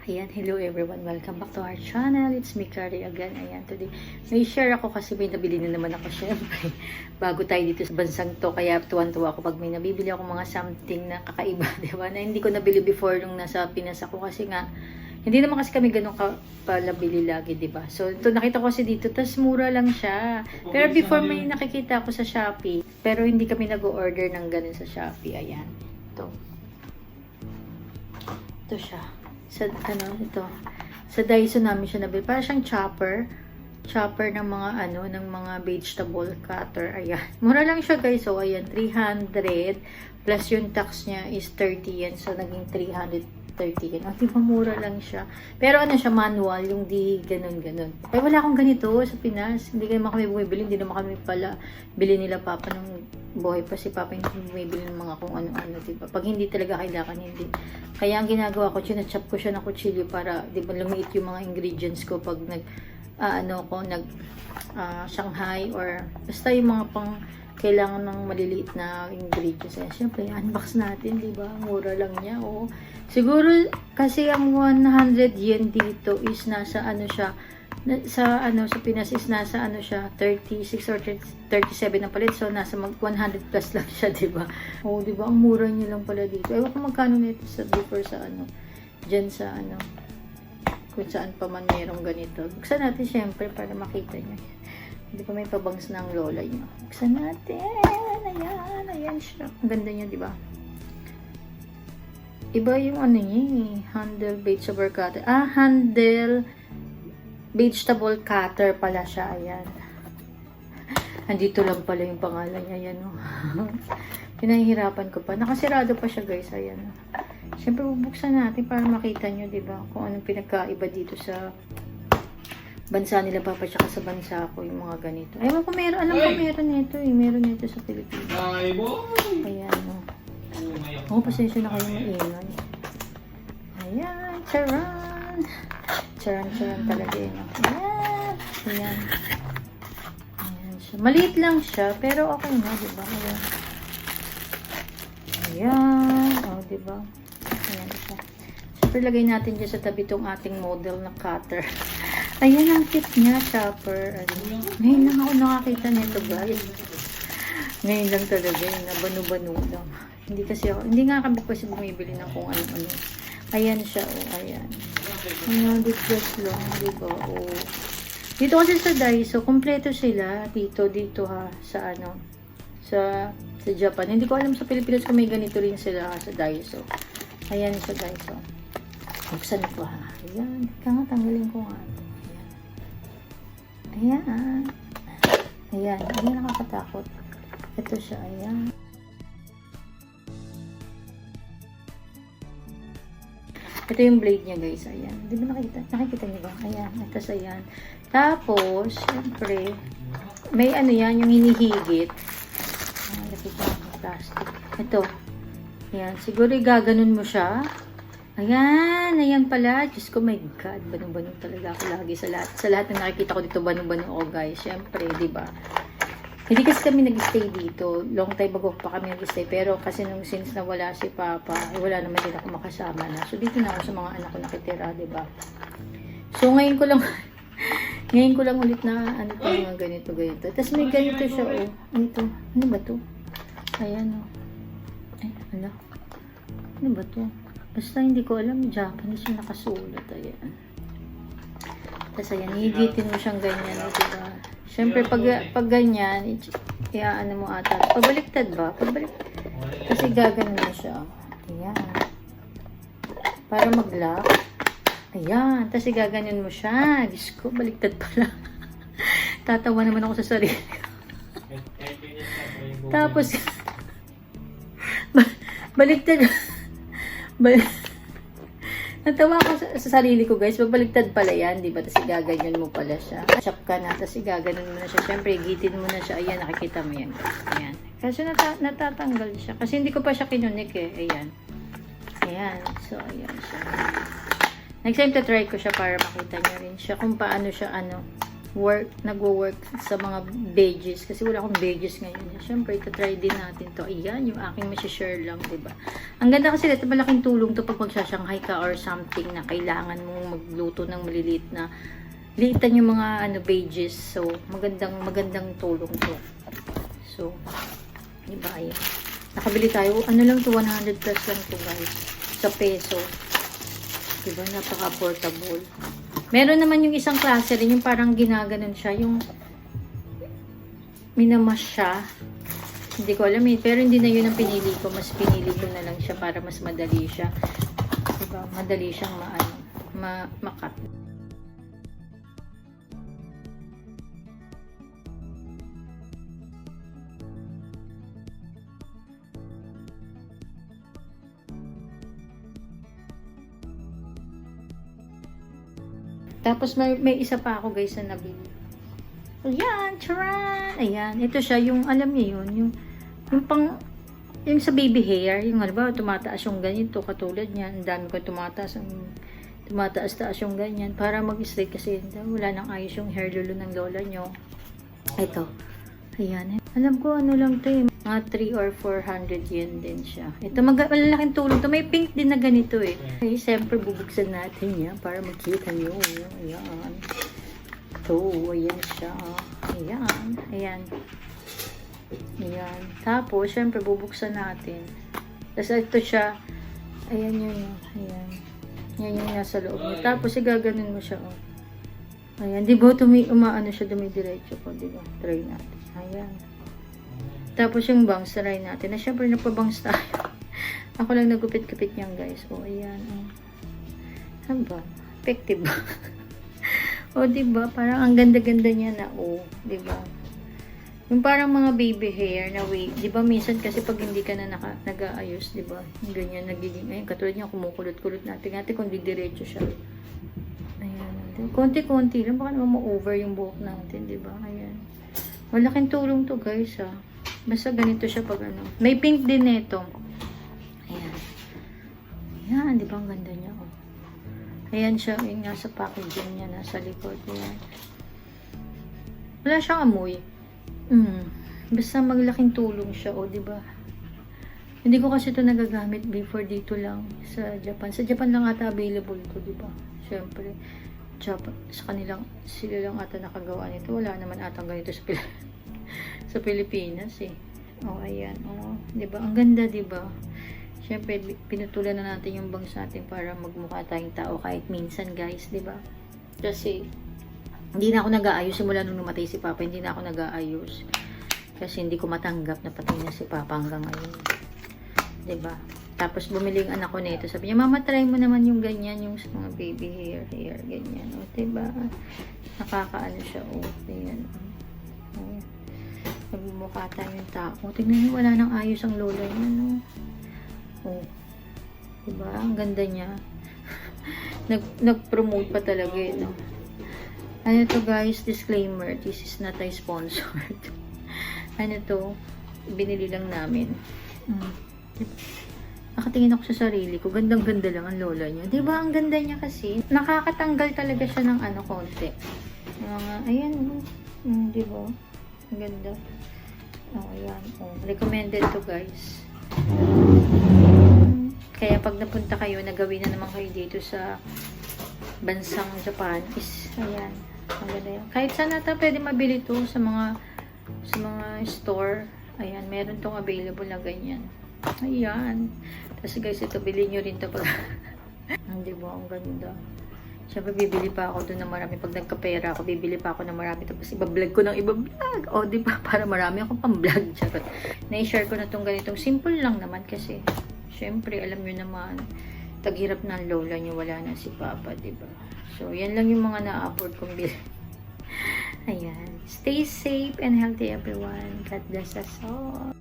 Ayan, hello everyone. Welcome back to our channel. It's me, Carrie, again. Ayan, today may share ako kasi may nabili na naman ako syempre. Bago tayo dito sa bansang to, kaya tuwan-tuwa ako pag may nabibili ako mga something na kakaiba, di ba? Na hindi ko nabili before nung nasa Pinas ako kasi nga, hindi naman kasi kami ganun palabili lagi, di ba? So, ito nakita ko kasi dito, tas mura lang siya. Pero before may nakikita ako sa Shopee, pero hindi kami nag-order ng ganun sa Shopee. Ayan, ito. Ito siya. Sa Daiso namin siya nabili. Para siyang chopper ng mga ng mga vegetable cutter. Ayan. Mura lang siya, guys. So ayan, 300 plus yung tax niya is 30 yen. So naging 330 yen. Oh, di ba mura lang siya. Pero siya manual, yung di ganun. Ay wala akong ganito sa Pinas. Hindi naman kami bumibili, hindi naman kami pala bili nila papa nung buhay pa si papa, hindi bumibili ng mga kung ano-ano, di ba? Pag hindi talaga kailangan, hindi. Kaya ang ginagawa ko, chinachop ko siya ng kutsilyo para, di ba, lumiit yung mga ingredients ko pag Shanghai or basta yung mga pang kailangan ng maliliit na ingredients. Ayan, syempre, unbox natin, di ba? Mura lang niya, oo. Siguro, kasi ang 100 yen dito is nasa sa Pinas is nasa 36 or 37 na palit. So, nasa 100 plus lang siya, di ba? Oo, di ba? Ang mura niya lang pala dito. Ewan ko magkano nito sa before sa dyan sa kung saan pa man merong ganito. Buksan natin syempre para makita niyo. Hindi pa may pabangs ng lola niyo. Buksan natin. Ayan siya. Ang ganda niya, di ba? Iba yung niya, handle vegetable cutter. Handle vegetable cutter pala siya. Ayan. Andito lang pala yung pangalan niya. Ayan, pinahihirapan ko pa. Nakasirado pa siya, guys. Ayan. Siyempre, bubuksan natin para makita nyo, diba? Kung anong pinagkaiba dito sa bansa nila, papa, tsaka sa bansa ko, yung mga ganito. Ewan ko meron. Alam ko meron nito eh. Meron nito sa Pilipinas. Ayan, pasensya na kayo maingay. Ayan. Charan! Charan talaga yun. Ayan siya. Maliit lang siya, pero okay na, diba? Ayan. Diba? Ayan siya. Siyempre, lagay natin dyan sa tabi itong ating model na cutter. Ayan ang kit niya, chopper. Ngayon lang ako nakakita nito, guys. Ngayon lang talaga, banu-banu lang. Hindi nga kami kasi bumibili ng kung ano-ano. Ayan siya, ayan. Just lang, diba? Dito kasi sa Daiso, kompleto sila. Dito ha, sa sa Japan. Hindi ko alam sa Pilipinas kung may ganito rin sila sa Daiso. Ayan sa Daiso. Buksan ko ha. Ayan. Tanggalin ko nga. Ayan. Ayan. Nakakatakot. Ito siya. Ayan. Ito yung blade niya, guys. Ayan. Di ba nakikita niyo ba? Ayan. Ito ayan. Tapos, syempre, may yan, yung hinihigit. Plastic. Ito. Ayan. Siguro gaganon mo siya. Ayan pala. Diyos ko, my God. Banong-banong talaga ako lagi sa lahat. Sa lahat na nakikita ko dito, banong-banong ako, guys. Siyempre, diba? Hindi kasi kami nag-stay dito. Long time ago pa kami nag-stay. Pero kasi since nawala si Papa, wala naman din ako makasama na. So, dito na ako sa mga anak ko nakitira, diba? So, ngayon ko lang ulit na mga ganito. Tapos may ganito siya, Ito. Ano ba to? Ayan, Ay, ano ba to? Basta hindi ko alam, Japanese yung nakasulat. Ayan. Tapos ayan, higitin mo siyang ganyan, diba? Siyempre, pag ganyan, mo ata. Pabaliktad ba? Kasi gaganon na siya. Ayan. Para mag-lock. Ayan. Tapos gaganon mo siya. Diyos ko, baliktad pala. Tatawa naman ako sa sarili. Tapos, baliktad. Natawa ako sa sarili ko, guys. Babaliktad pala yan, di ba? Tapos igaganyan mo pala siya. Chop ka na, tapos igaganon mo na siya. Siyempre, gitin mo na siya. Ayan, nakikita mo yan, guys. Ayan. Kasi natatanggal siya. Kasi hindi ko pa siya kinunik eh. Ayan. So, ayan siya. Next time, try ko siya para makita nyo rin siya kung paano siya, nagwo-work sa mga pages kasi wala akong pages ngayon. Siyempre, try din natin to. Ayan, yung aking share lang, diba? Ang ganda kasi ito, malaking tulong to pag magsashanghai ka or something na kailangan mong magluto ng maliliit na liitan yung mga pages. So, magandang tulong to. So, diba, ayan. Nakabili tayo, lang to, 100 plus lang to guys, sa peso. Diba, napaka-portable. Meron naman yung isang klase rin, yung parang ginaganon siya, yung minamas siya. Hindi ko alam pero hindi na yun ang pinili ko. Mas pinili ko na lang siya para mas madali siya. Diba, madali siyang makat. Tapos may isa pa ako guys na nabili. Ayan, charan! Ayan, ito siya yung, alam niyo yun, yung sa baby hair, yung halimbawa tumataas yung ganito, katulad niyan, ang dami ko tumataas yung ganyan, para mag-straight kasi wala nang ayos yung hair lulu ng lola nyo. Ito, ayan, alam ko lang to mga 3 or 400 yen din siya. Ito, malalaking tulong to. May pink din na ganito Okay, siyempre bubuksan natin yan para makita nyo. Ayan. Ito, ayan siya. Ayan. Ayan. Tapos, siyempre bubuksan natin. Tapos ito siya. Ayan yun. Ayan. Yan yung nasa loob niya. Tapos, igaganon mo siya. Ayan. Di ba, umaano siya, dumidiretso ko. Di ba? Try natin. Ayan. Tapos yung bangs, try natin. Na syempre, napabangs tayo. Ako lang nagupit-kupit niyan, guys. Ayan. Haba. Effective ba? Diba? Parang ang ganda-ganda niya na, diba? Yung parang mga baby hair na wave. Diba, minsan kasi pag hindi ka na nag-aayos, diba? Ganyan, nagiging, ayun, katulad niya, kumukulot-kulot natin. Ate, kung di diretso siya. Ayan. Konti-konti lang. Baka naman ma-over yung buhok natin, diba? Ayan. Malaking tulong to, guys, Basta ganito siya pag May pink din nito. Ayan. Ayan, di ba ang ganda niya? Ayan siya, yung nasa packaging niya, nasa likod. Ayan. Wala siyang amoy. Basta maglaking tulong siya, di ba? Hindi ko kasi ito nagagamit before dito lang sa Japan. Sa Japan lang ata available to, di ba? Siyempre, Japan, sila lang ata nakagawa nito. Wala naman ata ganito sa Pilipinas ayan. Diba? Ang ganda, diba? Siyempre, pinutulan na natin yung bangs natin para magmukha tayong tao kahit minsan, guys, diba? Kasi, hindi na ako nag-aayos simula nung namatay si Papa. Hindi na ako nag-aayos. Kasi hindi ko matanggap na patay na si Papa hanggang ngayon. Diba? Tapos, bumili yung anak ko nito. Sabi niya, Mama, try mo naman yung ganyan, yung mga baby hair, ganyan. Diba? Nakakaano siya, ayan. Nagmumukha tayong tao. Tingnan niyo, wala nang ayos ang lola niya, diba? Ang ganda niya. Nag-promote pa talaga, Ano to, guys? Disclaimer. This is not a sponsored. Ano to? Binili lang namin. Nakatingin ako sa sarili ko. Gandang-ganda lang ang lola niya. Diba? Ang ganda niya kasi. Nakakatanggal talaga siya ng konti. Ayan, diba? Ang ganda. Ayan. Recommended to, guys. Kaya pag napunta kayo, nagawin na naman kayo dito sa bansang Japan is, ayan. Ang ganda yan. Kahit saan nata pwede mabili to sa mga store. Ayan, meron tong available na ganyan. Ayan. Tapos guys, ito, bilhin nyo rin to pag diba? Ang ganda. Siyempre, bibili pa ako doon ng marami. Pag nagkapera ako, bibili pa ako ng marami. Tapos, ibablog ko ng ibablog. Diba? Para marami akong pang-vlog. Na-share ko na itong ganitong. Simple lang naman kasi. Siyempre, alam nyo naman, taghirap ng lola nyo, wala na si Papa, diba? So, yan lang yung mga na-afford kong bilhin. Ayan. Stay safe and healthy, everyone. God bless us all.